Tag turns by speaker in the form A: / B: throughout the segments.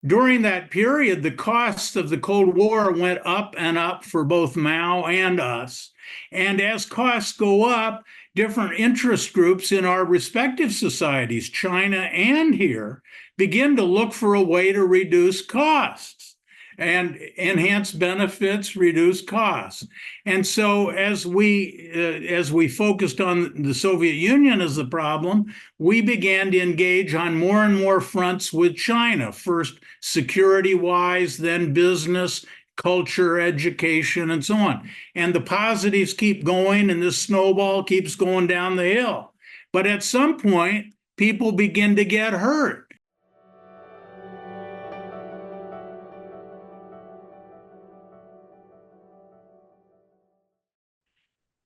A: During that period, the costs of the Cold War went up and up for both Mao and us. And as costs go up, different interest groups in our respective societies, China and here, begin to look for a way to reduce costs and enhance benefits, reduce costs. And so as we focused on the Soviet Union as the problem, we began to engage on more and more fronts with China, first security-wise, then business, culture, education, and so on. And the positives keep going, and this snowball keeps going down the hill. But at some point, people begin to get hurt.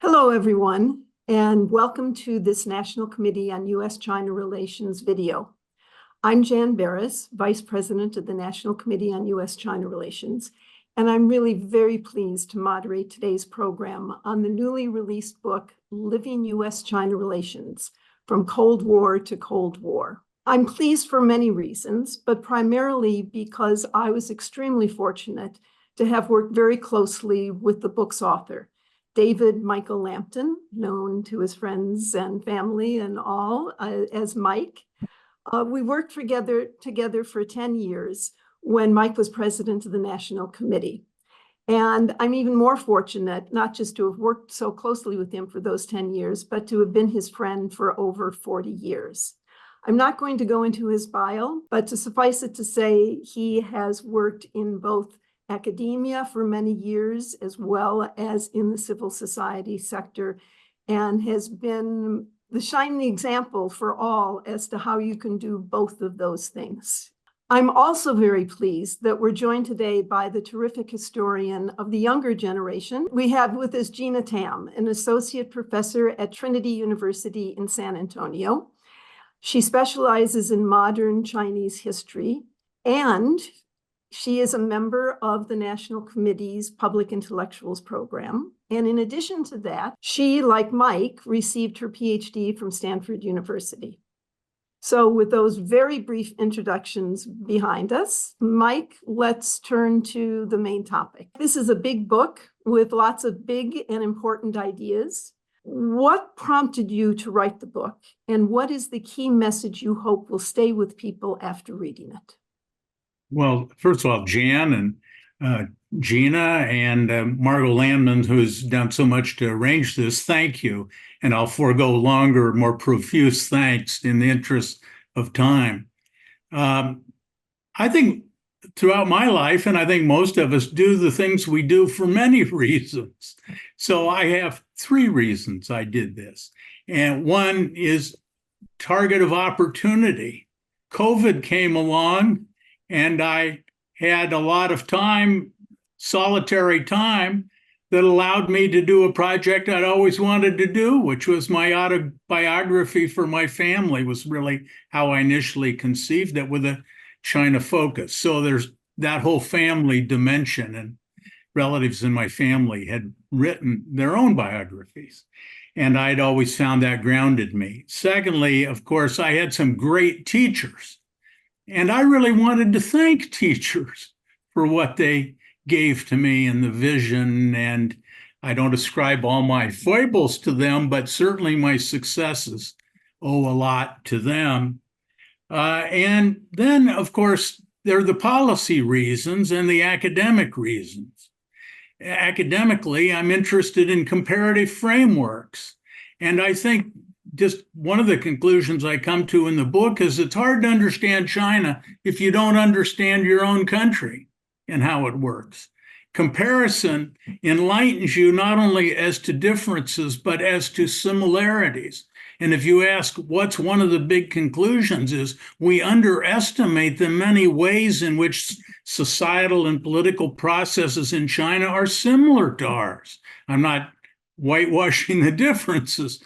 B: Hello, everyone, and welcome to this National Committee on U.S. China Relations video. I'm Jan Berris, Vice President of the National Committee on U.S. China Relations, and I'm really very pleased to moderate today's program on the newly released book, Living U.S. China Relations, From Cold War to Cold War. I'm pleased for many reasons, but primarily because I was extremely fortunate to have worked very closely with the book's author, David Michael Lampton, known to his friends and family and all as Mike. We worked together for 10 years when Mike was president of the National Committee. And I'm even more fortunate not just to have worked so closely with him for those 10 years, but to have been his friend for over 40 years. I'm not going to go into his bio, but to suffice it to say, he has worked in both academia for many years, as well as in the civil society sector, and has been the shining example for all as to how you can do both of those things. I'm also very pleased that we're joined today by the terrific historian of the younger generation. We have with us Gina Tam, an associate professor at Trinity University in San Antonio. She specializes in modern Chinese history, and she is a member of the National Committee's Public Intellectuals Program. And in addition to that, she, like Mike, received her PhD from Stanford University. So with those very brief introductions behind us, Mike, let's turn to the main topic. This is a big book with lots of big and important ideas. What prompted you to write the book? And what is the key message you hope will stay with people after reading it?
A: Well, first of all, Jan and Gina and Margot Landman, who's done so much to arrange this, thank you. And I'll forego longer, more profuse thanks in the interest of time. I think throughout my life, and I think most of us do the things we do for many reasons. So I have three reasons I did this. And one is target of opportunity. COVID came along, and I had a lot of time, solitary time, that allowed me to do a project I'd always wanted to do, which was my autobiography for my family, was really how I initially conceived it, with a China focus. So there's that whole family dimension, and relatives in my family had written their own biographies. And I'd always found that grounded me. Secondly, of course, I had some great teachers. And I really wanted to thank teachers for what they gave to me and the vision. And I don't ascribe all my foibles to them, but certainly my successes owe a lot to them. And then, of course, there are the policy reasons and the academic reasons. Academically, I'm interested in comparative frameworks. And I think just one of the conclusions I come to in the book is it's hard to understand China if you don't understand your own country and how it works. Comparison enlightens you not only as to differences, but as to similarities. And if you ask what's one of the big conclusions, is we underestimate the many ways in which societal and political processes in China are similar to ours. I'm not whitewashing the differences,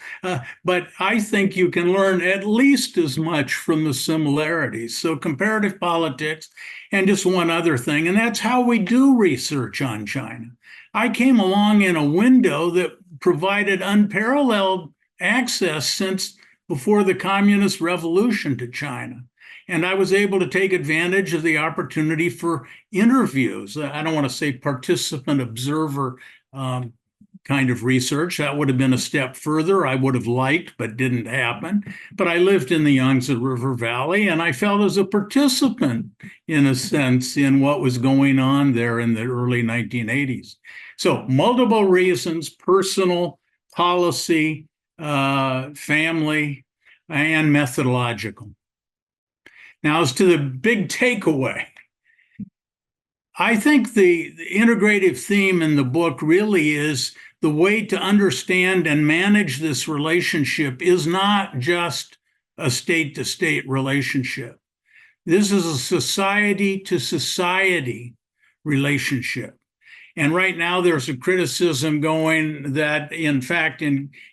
A: but I think you can learn at least as much from the similarities. So comparative politics, and just one other thing, and that's how we do research on China. I came along in a window that provided unparalleled access since before the Communist Revolution to China. And I was able to take advantage of the opportunity for interviews. I don't want to say participant observer kind of research. That would have been a step further. I would have liked, but didn't happen. But I lived in the Yangtze River Valley, and I felt as a participant, in a sense, in what was going on there in the early 1980s. So multiple reasons: personal, policy, family, and methodological. Now, as to the big takeaway, I think the integrative theme in the book really is the way to understand and manage this relationship is not just a state-to-state relationship. This is a society-to-society relationship. And right now there's a criticism going that, in fact,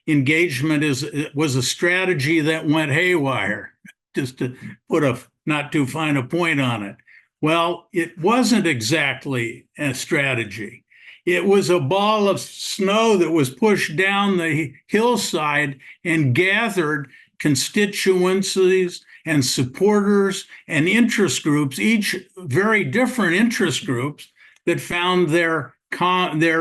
A: engagement was a strategy that went haywire, just to put a not too fine a point on it. Well, it wasn't exactly a strategy. It was a ball of snow that was pushed down the hillside and gathered constituencies and supporters and interest groups, each very different interest groups, that found their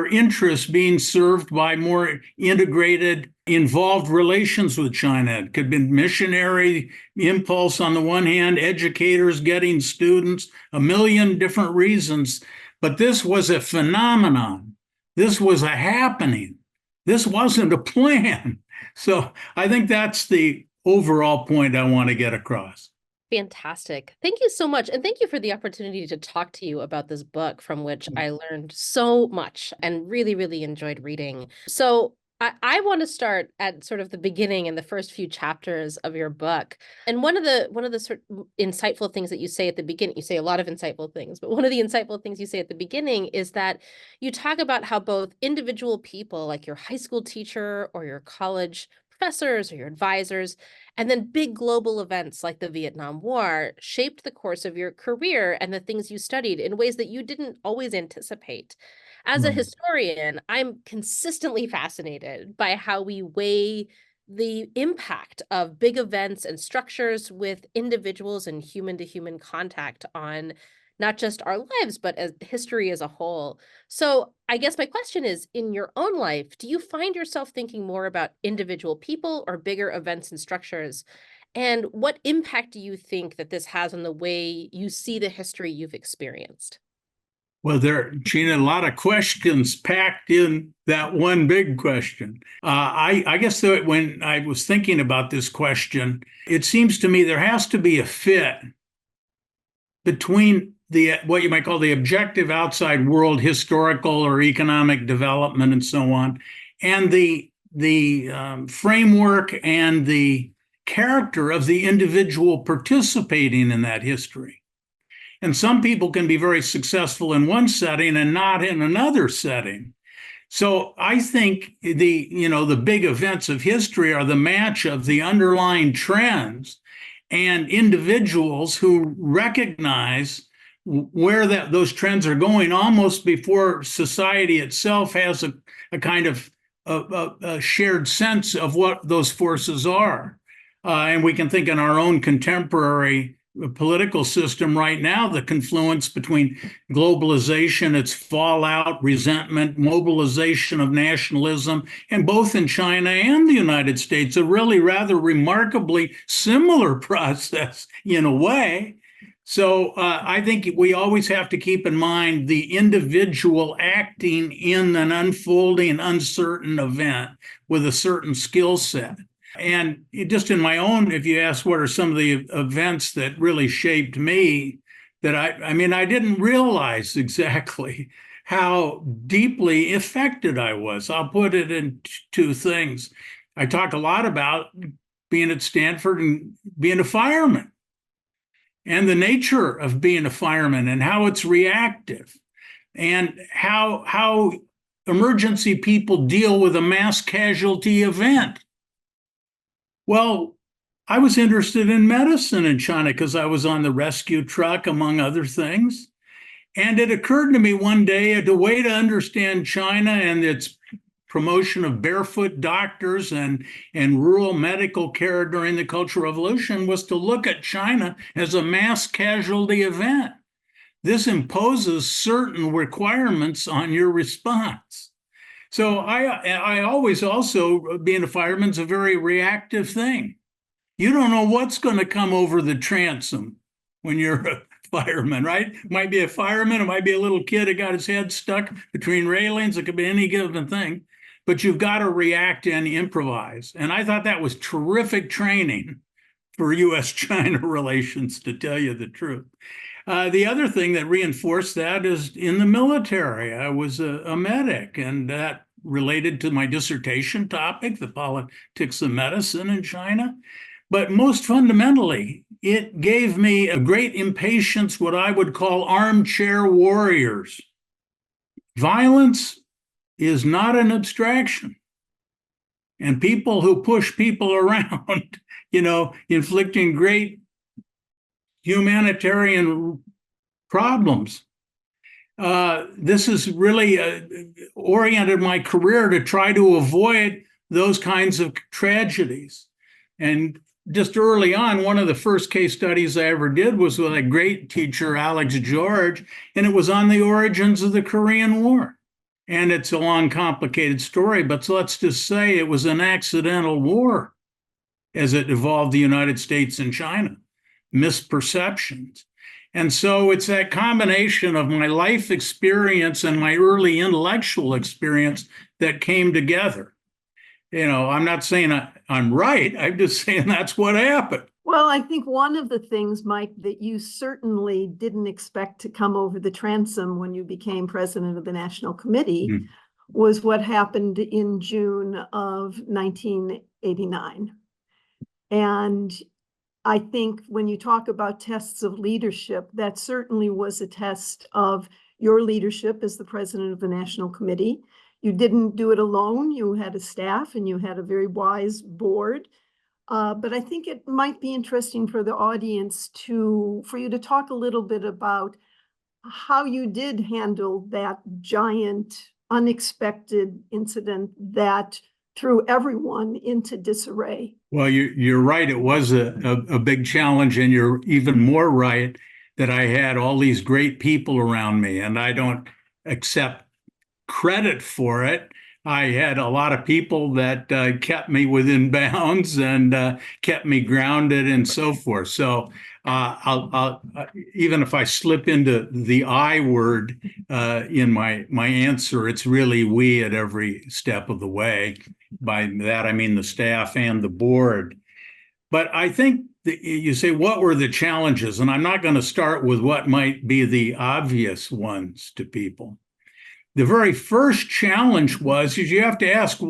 A: interests being served by more integrated, involved relations with China. It could have been missionary impulse on the one hand, educators getting students, a million different reasons. But this was a phenomenon. This was a happening. This wasn't a plan. So I think that's the overall point I want to get across.
C: Fantastic. Thank you so much. And thank you for the opportunity to talk to you about this book, from which I learned so much and really, really enjoyed reading. So I want to start at sort of the beginning in the first few chapters of your book. And one of the sort of insightful things that you say at the beginning, you say a lot of insightful things, but one of the insightful things you say at the beginning is that you talk about how both individual people, like your high school teacher or your college professors or your advisors, and then big global events like the Vietnam War shaped the course of your career and the things you studied in ways that you didn't always anticipate. As a historian, I'm consistently fascinated by how we weigh the impact of big events and structures with individuals and human-to-human contact on not just our lives, but as history as a whole. So I guess my question is, in your own life, do you find yourself thinking more about individual people or bigger events and structures? And what impact do you think that this has on the way you see the history you've experienced?
A: Well, Gina, a lot of questions packed in that one big question. I guess that when I was thinking about this question, it seems to me there has to be a fit between what you might call the objective outside world, historical or economic development and so on, and the framework and the character of the individual participating in that history. And some people can be very successful in one setting and not in another setting. So I think the big events of history are the match of the underlying trends and individuals who recognize where those trends are going almost before society itself has a kind of a shared sense of what those forces are. And we can think in our own contemporary political system right now, the confluence between globalization, its fallout, resentment, mobilization of nationalism, and both in China and the United States, a really rather remarkably similar process in a way. So I think we always have to keep in mind the individual acting in an unfolding, uncertain event with a certain skill set. And just in my own, if you ask what are some of the events that really shaped me, that I didn't realize exactly how deeply affected I was. I'll put it in two things. I talk a lot about being at Stanford and being a fireman, and the nature of being a fireman and how it's reactive, and how emergency people deal with a mass casualty event. Well, I was interested in medicine in China because I was on the rescue truck, among other things. And it occurred to me one day the way to understand China and its promotion of barefoot doctors and rural medical care during the Cultural Revolution was to look at China as a mass casualty event. This imposes certain requirements on your response. So I always also, being a fireman is a very reactive thing. You don't know what's going to come over the transom when you're a fireman, right? It might be a fireman, it might be a little kid who got his head stuck between railings, it could be any given thing, but you've got to react and improvise. And I thought that was terrific training for U.S. China relations, to tell you the truth. The other thing that reinforced that is in the military. I was a medic, and that related to my dissertation topic, the politics of medicine in China. But most fundamentally, it gave me a great impatience, what I would call armchair warriors. Violence is not an abstraction. And people who push people around, inflicting great humanitarian problems. This has really oriented my career to try to avoid those kinds of tragedies. And just early on, one of the first case studies I ever did was with a great teacher, Alex George, and it was on the origins of the Korean War. And it's a long, complicated story, but let's just say it was an accidental war as it evolved the United States and China, misperceptions. And so it's that combination of my life experience and my early intellectual experience that came together. I'm not saying I'm right. I'm just saying that's what happened.
B: Well, I think one of the things, Mike, that you certainly didn't expect to come over the transom when you became president of the National Committee was what happened in June of 1989. And I think when you talk about tests of leadership, that certainly was a test of your leadership as the president of the National Committee. You didn't do it alone. You had a staff and you had a very wise board. But I think it might be interesting for the audience for you to talk a little bit about how you did handle that giant, unexpected incident that threw everyone into disarray.
A: Well, you're right. It was a big challenge, and you're even more right that I had all these great people around me, and I don't accept credit for it. I had a lot of people that kept me within bounds and kept me grounded and so forth. So I'll even if I slip into the I word in my answer, it's really we at every step of the way. By that, I mean the staff and the board. But I think that you say, what were the challenges? And I'm not going to start with what might be the obvious ones to people. The very first challenge is you have to ask,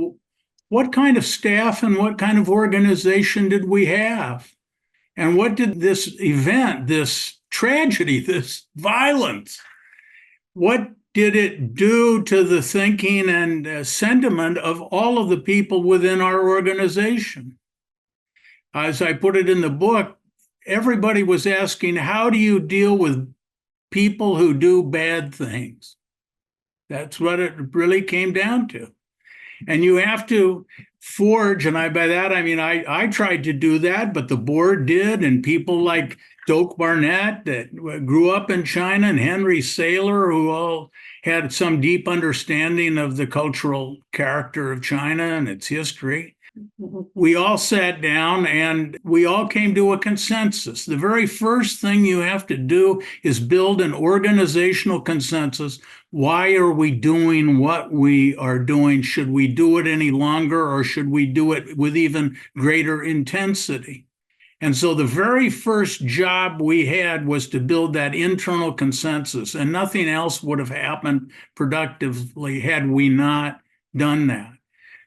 A: what kind of staff and what kind of organization did we have? And what did this event, this tragedy, this violence, what did it do to the thinking and sentiment of all of the people within our organization? As I put it in the book, everybody was asking, how do you deal with people who do bad things? That's what it really came down to. And you have to forge, and by that, I mean, I tried to do that, but the board did, and people like Doak Barnett that grew up in China and Henry Saylor, who all had some deep understanding of the cultural character of China and its history. We all sat down and we all came to a consensus. The very first thing you have to do is build an organizational consensus. Why are we doing what we are doing? Should we do it any longer, or should we do it with even greater intensity? And so the very first job we had was to build that internal consensus, and nothing else would have happened productively had we not done that.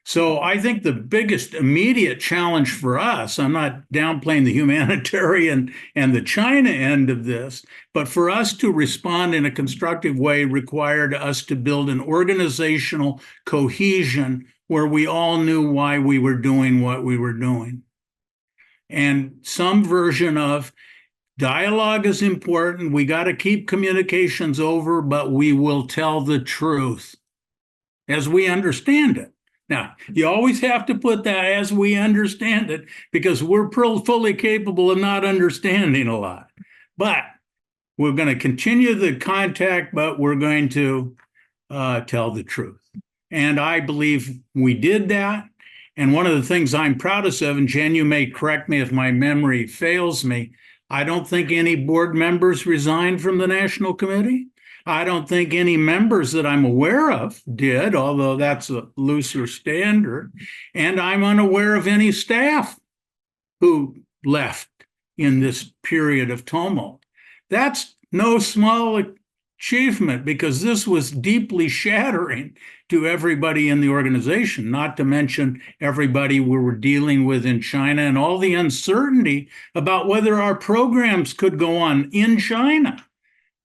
A: So I think the biggest immediate challenge for us, I'm not downplaying the humanitarian and the China end of this, but for us to respond in a constructive way required us to build an organizational cohesion where we all knew why we were doing what we were doing. And some version of dialogue is important. We got to keep communications over, but we will tell the truth as we understand it. Now, you always have to put that as we understand it, because we're fully capable of not understanding a lot. But we're going to continue the contact, but we're going to tell the truth. And I believe we did that. And one of the things I'm proudest of, and Jen, you may correct me if my memory fails me, I don't think any board members resigned from the National Committee. I don't think any members that I'm aware of did, although that's a looser standard. And I'm unaware of any staff who left in this period of tumult. That's no small achievement, because this was deeply shattering to everybody in the organization, not to mention everybody we were dealing with in China and all the uncertainty about whether our programs could go on in China,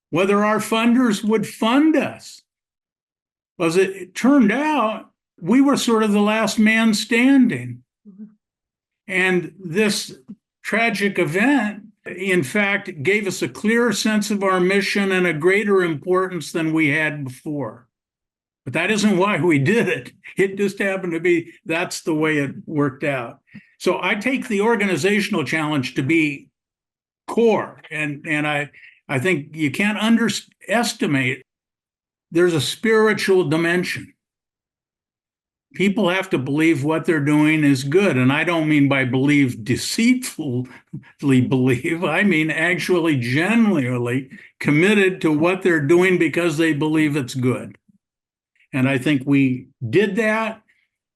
A: whether our funders would fund us. As it turned out, we were sort of the last man standing. And this tragic event, in fact, gave us a clearer sense of our mission and a greater importance than we had before. But that isn't why we did it. It just happened to be that's the way it worked out. So I take the organizational challenge to be core. And I think you can't underestimate there's a spiritual dimension. People have to believe what they're doing is good. And I don't mean by believe deceitfully believe. I mean actually genuinely committed to what they're doing because they believe it's good. And I think we did that.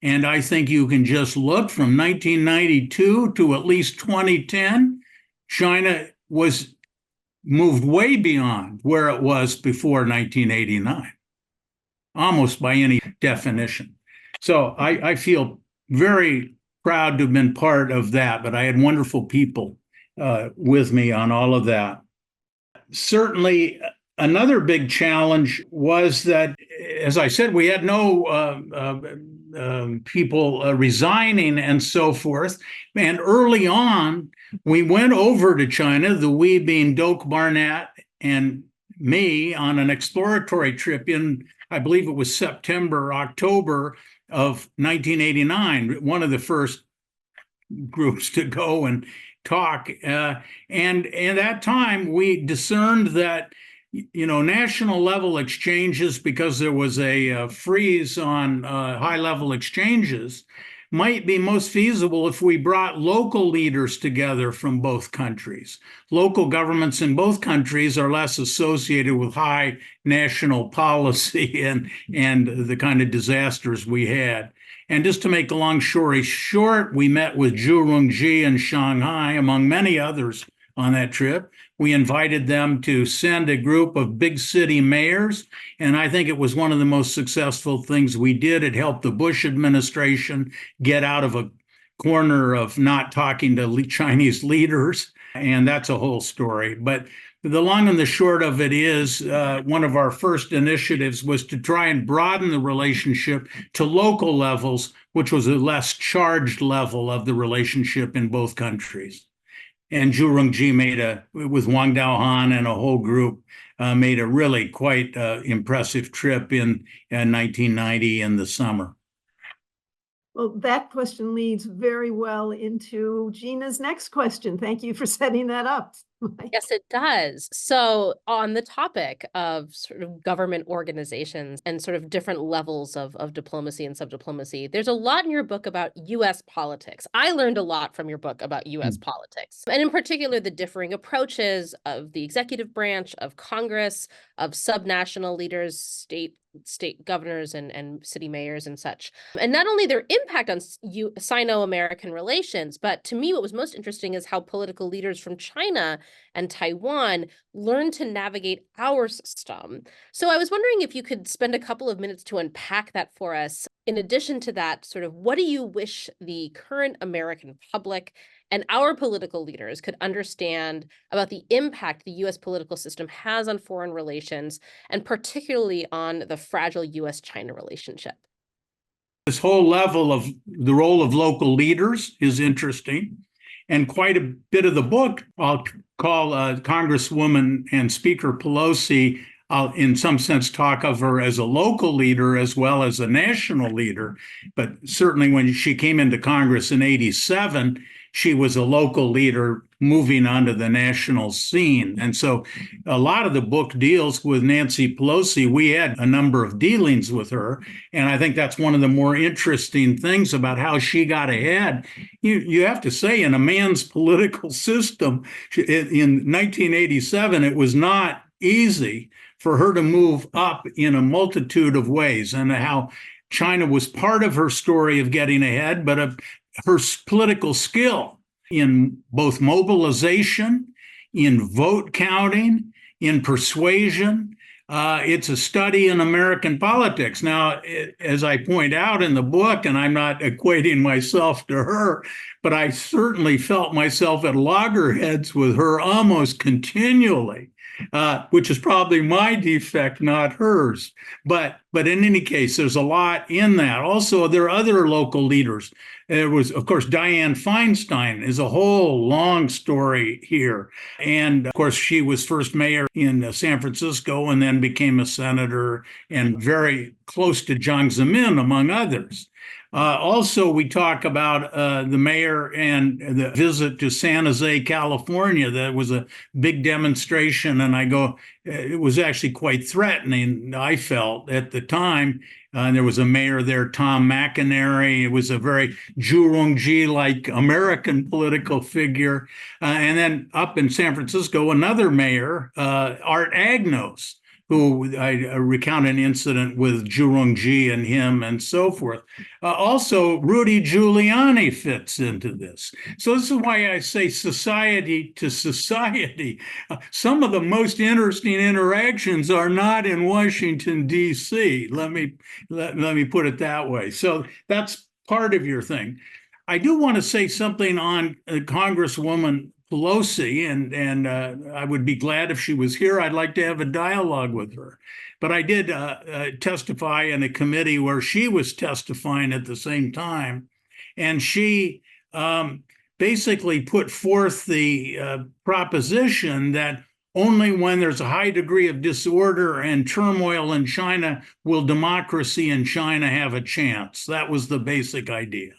A: And I think you can just look from 1992 to at least 2010, China was moved way beyond where it was before 1989, almost by any definition. So I feel very proud to have been part of that, but I had wonderful people with me on all of that. Certainly, another big challenge was that, as I said, we had no people resigning and so forth. And early on, we went over to China, the we being Doak Barnett and me, on an exploratory trip in, I believe it was September, October of 1989, one of the first groups to go and talk. And at that time, we discerned that, national level exchanges, because there was a freeze on high level exchanges, might be most feasible if we brought local leaders together from both countries. Local governments in both countries are less associated with high national policy and the kind of disasters we had. And just to make a long story short, we met with Zhu Rongji in Shanghai, among many others on that trip. We invited them to send a group of big city mayors, and I think it was one of the most successful things we did. It helped the Bush administration get out of a corner of not talking to Chinese leaders, and that's a whole story. But the long and the short of it is, one of our first initiatives was to try and broaden the relationship to local levels, which was a less charged level of the relationship in both countries. And Zhu Rongji with Wang Daohan and a whole group, made a really quite impressive trip in 1990 in the summer.
B: Well, that question leads very well into Gina's next question. Thank you for setting that up.
C: Yes, it does. So on the topic of sort of government organizations and sort of different levels of diplomacy and subdiplomacy, there's a lot in your book about U.S. politics. I learned a lot from your book about U.S. politics, and in particular, the differing approaches of the executive branch, of Congress, of subnational leaders, state governors and city mayors and such. And not only their impact on Sino-American relations, but to me, what was most interesting is how political leaders from China and Taiwan learned to navigate our system. So I was wondering if you could spend a couple of minutes to unpack that for us. In addition to that, sort of what do you wish the current American public and our political leaders could understand about the impact the U.S. political system has on foreign relations, and particularly on the fragile U.S. China relationship?
A: This whole level of the role of local leaders is interesting. And quite a bit of the book, I'll call Congresswoman and Speaker Pelosi I'll, in some sense, talk of her as a local leader as well as a national leader. But certainly when she came into Congress in 87, she was a local leader moving onto the national scene. And so a lot of the book deals with Nancy Pelosi. We had a number of dealings with her. And I think that's one of the more interesting things about how she got ahead. You have to say, in a man's political system, in 1987, it was not easy for her to move up in a multitude of ways, and how China was part of her story of getting ahead, but her political skill in both mobilization, in vote counting, in persuasion. It's a study in American politics. Now, as I point out in the book, and I'm not equating myself to her, but I certainly felt myself at loggerheads with her almost continually. Which is probably my defect, not hers. But in any case, there's a lot in that. Also, there are other local leaders. There was, of course, Dianne Feinstein is a whole long story here. And of course, she was first mayor in San Francisco and then became a senator and very close to Jiang Zemin, among others. Also, we talk about the mayor and the visit to San Jose, California. That was a big demonstration. And it was actually quite threatening, I felt, at the time. There was a mayor there, Tom McInerney. It was a very Zhu Rongji-like American political figure. And then up in San Francisco, another mayor, Art Agnos, who I recount an incident with Zhu Rongji and him and so forth. Also, Rudy Giuliani fits into this. So this is why I say society to society. Some of the most interesting interactions are not in Washington, D.C. Let me put it that way. So that's part of your thing. I do want to say something on Congresswoman Pelosi, and I would be glad if she was here. I'd like to have a dialogue with her. But I did testify in a committee where she was testifying at the same time, and she basically put forth the proposition that only when there's a high degree of disorder and turmoil in China will democracy in China have a chance. That was the basic idea.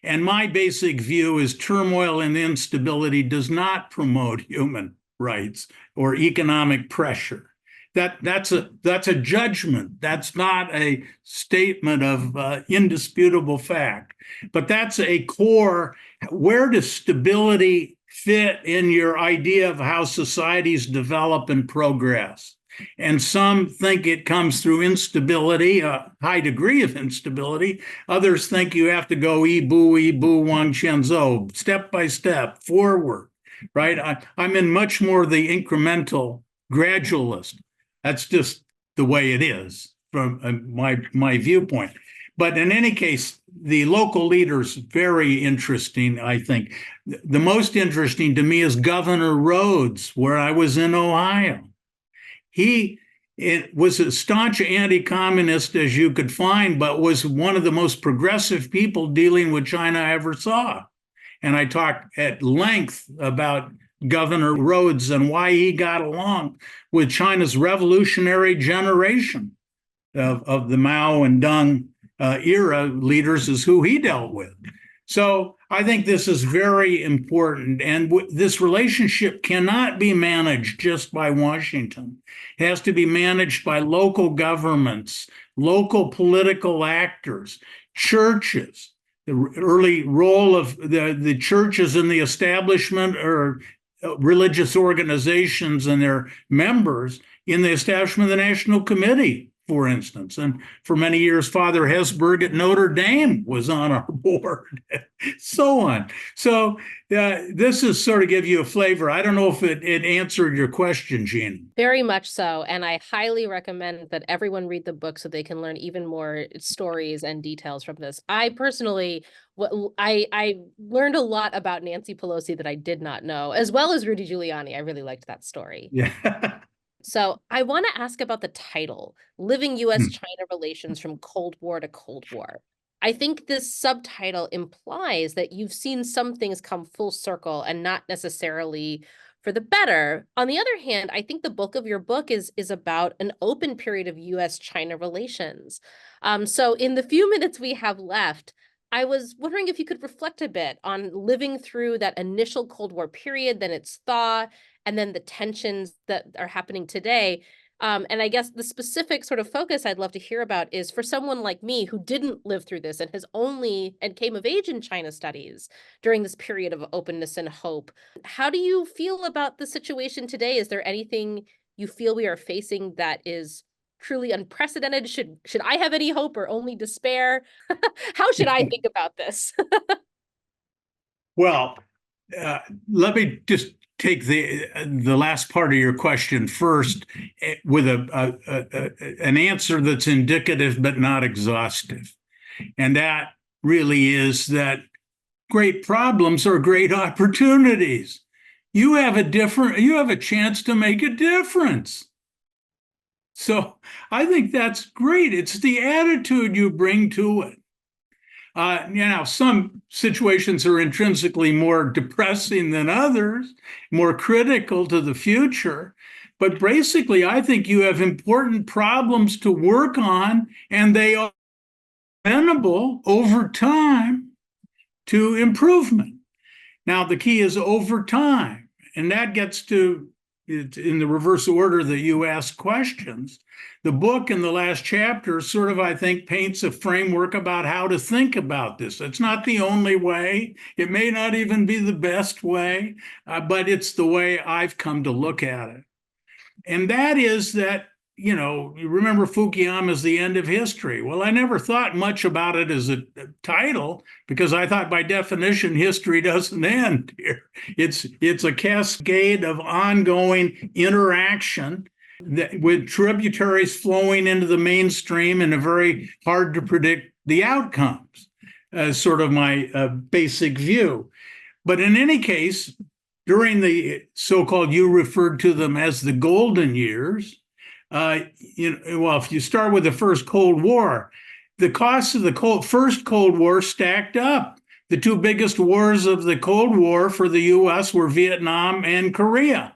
A: And my basic view is turmoil and instability does not promote human rights or economic pressure. That's a judgment. That's not a statement of indisputable fact. But that's a core. Where does stability fit in your idea of how societies develop and progress? And some think it comes through instability, a high degree of instability. Others think you have to go Wang Qianzhou, step by step, forward, right? I'm in much more the incremental gradualist. That's just the way it is from my viewpoint. But in any case, the local leaders, very interesting, I think. The most interesting to me is Governor Rhodes, where I was in Ohio. He was as staunch anti-communist as you could find, but was one of the most progressive people dealing with China I ever saw. And I talked at length about Governor Rhodes and why he got along with China's revolutionary generation of the Mao and Deng era leaders, is who he dealt with. So I think this is very important. And this relationship cannot be managed just by Washington. It has to be managed by local governments, local political actors, churches. The early role of the churches in the establishment or religious organizations and their members in the establishment of the National Committee, for instance. And for many years, Father Hesburgh at Notre Dame was on our board, so on. So this is sort of give you a flavor. I don't know if it answered your question, Gina.
C: Very much so. And I highly recommend that everyone read the book so they can learn even more stories and details from this. I personally, I learned a lot about Nancy Pelosi that I did not know, as well as Rudy Giuliani. I really liked that story.
A: Yeah.
C: So I want to ask about the title, Living U.S. China Relations from Cold War to Cold War. I think this subtitle implies that you've seen some things come full circle and not necessarily for the better. On the other hand, I think the bulk of your book is about an open period of U.S. China relations. So in the few minutes we have left, I was wondering if you could reflect a bit on living through that initial Cold War period, then its thaw, and then the tensions that are happening today. And I guess the specific sort of focus I'd love to hear about is for someone like me who didn't live through this and came of age in China studies during this period of openness and hope. How do you feel about the situation today? Is there anything you feel we are facing that is truly unprecedented? Should I have any hope or only despair? How should I think about this?
A: Well, let me just take the last part of your question first with an answer that's indicative but not exhaustive. And that really is that great problems are great opportunities. You have a chance to make a difference. So I think that's great. It's the attitude you bring to it. Some situations are intrinsically more depressing than others, more critical to the future. But basically, I think you have important problems to work on, and they are amenable over time to improvement. Now, the key is over time, and that gets to, in the reverse order that you ask questions. The book in the last chapter sort of, I think, paints a framework about how to think about this. It's not the only way. It may not even be the best way, but it's the way I've come to look at it. And that is that, you remember Fukuyama's The End of History. Well, I never thought much about it as a title because I thought by definition, history doesn't end here. It's a cascade of ongoing interaction with tributaries flowing into the mainstream and a very hard to predict the outcomes, as sort of my basic view. But in any case, during the so-called, you referred to them as the golden years, if you start with the first Cold War, the costs of the first Cold War stacked up. The two biggest wars of the Cold War for the U.S. were Vietnam and Korea.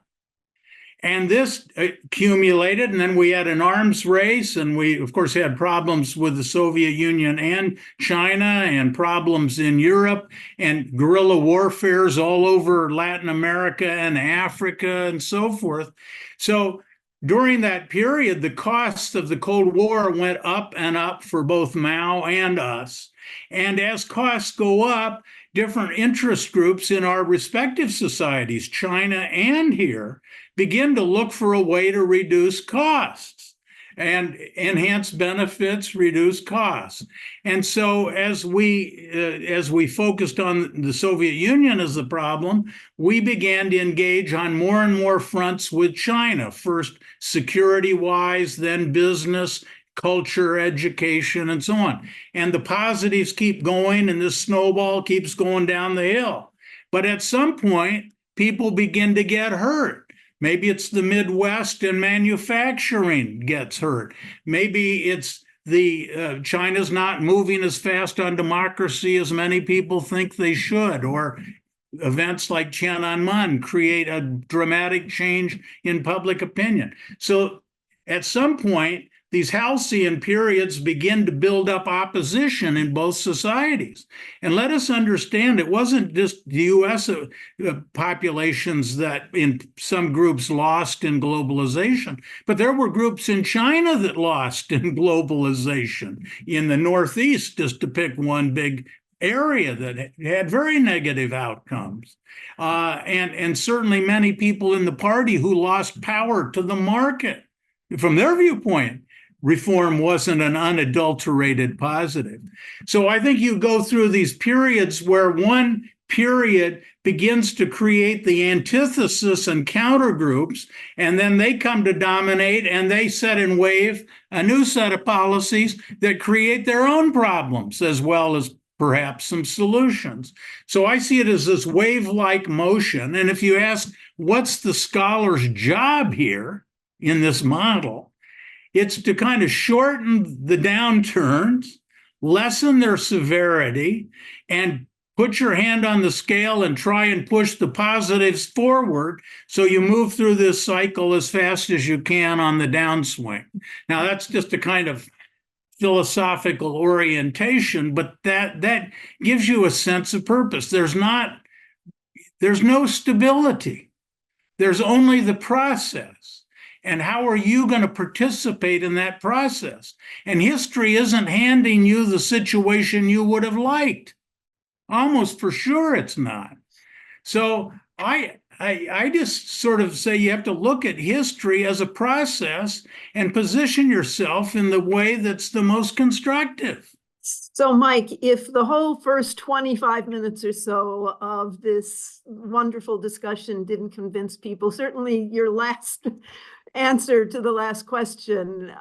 A: And this accumulated, and then we had an arms race, and we, of course, had problems with the Soviet Union and China, and problems in Europe, and guerrilla warfares all over Latin America and Africa and so forth. So during that period, the costs of the Cold War went up and up for both Mao and us. And as costs go up, different interest groups in our respective societies, China and here, begin to look for a way to reduce costs and enhance benefits, reduce costs. And so as we focused on the Soviet Union as the problem, we began to engage on more and more fronts with China, first security-wise, then business, culture, education, and so on. And the positives keep going, and this snowball keeps going down the hill. But at some point, people begin to get hurt. Maybe it's the Midwest and manufacturing gets hurt. Maybe it's China's not moving as fast on democracy as many people think they should, or events like Tiananmen create a dramatic change in public opinion. So at some point, these halcyon periods begin to build up opposition in both societies. And let us understand, it wasn't just the U.S. Populations that in some groups lost in globalization, but there were groups in China that lost in globalization, in the Northeast, just to pick one big area that had very negative outcomes. And certainly many people in the party who lost power to the market. From their viewpoint, reform wasn't an unadulterated positive. So I think you go through these periods where one period begins to create the antithesis and countergroups, and then they come to dominate, and they set in wave a new set of policies that create their own problems as well as perhaps some solutions. So I see it as this wave-like motion. And if you ask, what's the scholar's job here in this model? It's to kind of shorten the downturns, lessen their severity, and Put your hand on the scale and try and push the positives forward so you move through this cycle as fast as you can on the downswing. Now, that's just a kind of philosophical orientation, but that gives you a sense of purpose. There's no stability. There's only the process. And how are you going to participate in that process? And history isn't handing you the situation you would have liked. Almost for sure it's not. So I just sort of say you have to look at history as a process and position yourself in the way that's the most constructive.
B: So, Mike, if the whole first 25 minutes or so of this wonderful discussion didn't convince people, certainly your last answer to the last question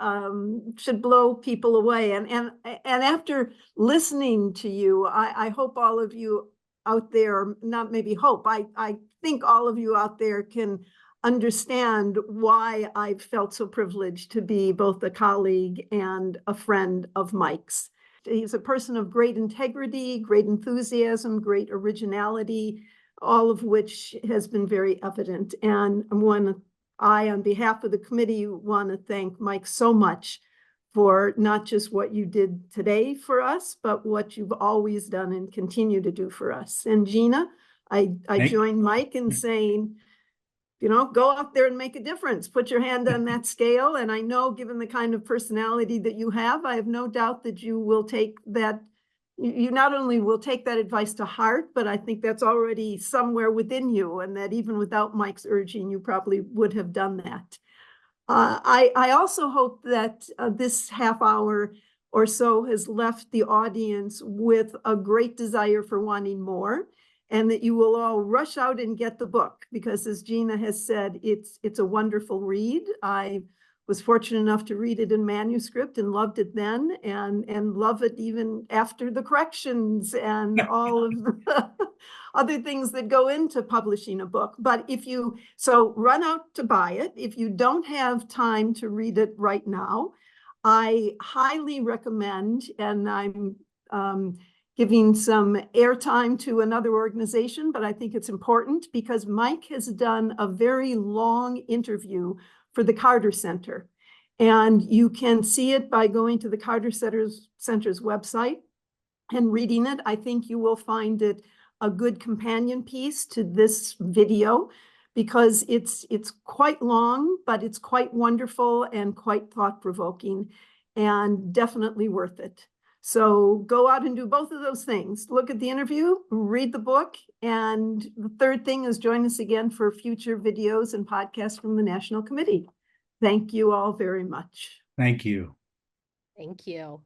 B: should blow people away. And after listening to you, I hope all of you out there, not maybe hope, I think all of you out there can understand why I've felt so privileged to be both a colleague and a friend of Mike's. He's a person of great integrity, great enthusiasm, great originality, all of which has been very evident. And I, on behalf of the committee, want to thank Mike so much for not just what you did today for us, but what you've always done and continue to do for us. And Gina, I join Mike in saying, go out there and make a difference. Put your hand on that scale. And I know, given the kind of personality that you have, I have no doubt that you will take that. You not only will take that advice to heart, but I think that's already somewhere within you, and that even without Mike's urging, you probably would have done that. I also hope that this half hour or so has left the audience with a great desire for wanting more, and that you will all rush out and get the book, because as Gina has said, it's a wonderful read. I was fortunate enough to read it in manuscript and loved it then, and love it even after the corrections and all of the other things that go into publishing a book. But so run out to buy it. If you don't have time to read it right now, I highly recommend, and I'm giving some airtime to another organization, but I think it's important because Mike has done a very long interview for the Carter Center. And you can see it by going to the Carter Center's website and reading it. I think you will find it a good companion piece to this video, because it's quite long, but it's quite wonderful and quite thought-provoking, and definitely worth it. So go out and do both of those things. Look at the interview, read the book, and the third thing is join us again for future videos and podcasts from the National Committee. Thank you all very much.
A: Thank you.
C: Thank you.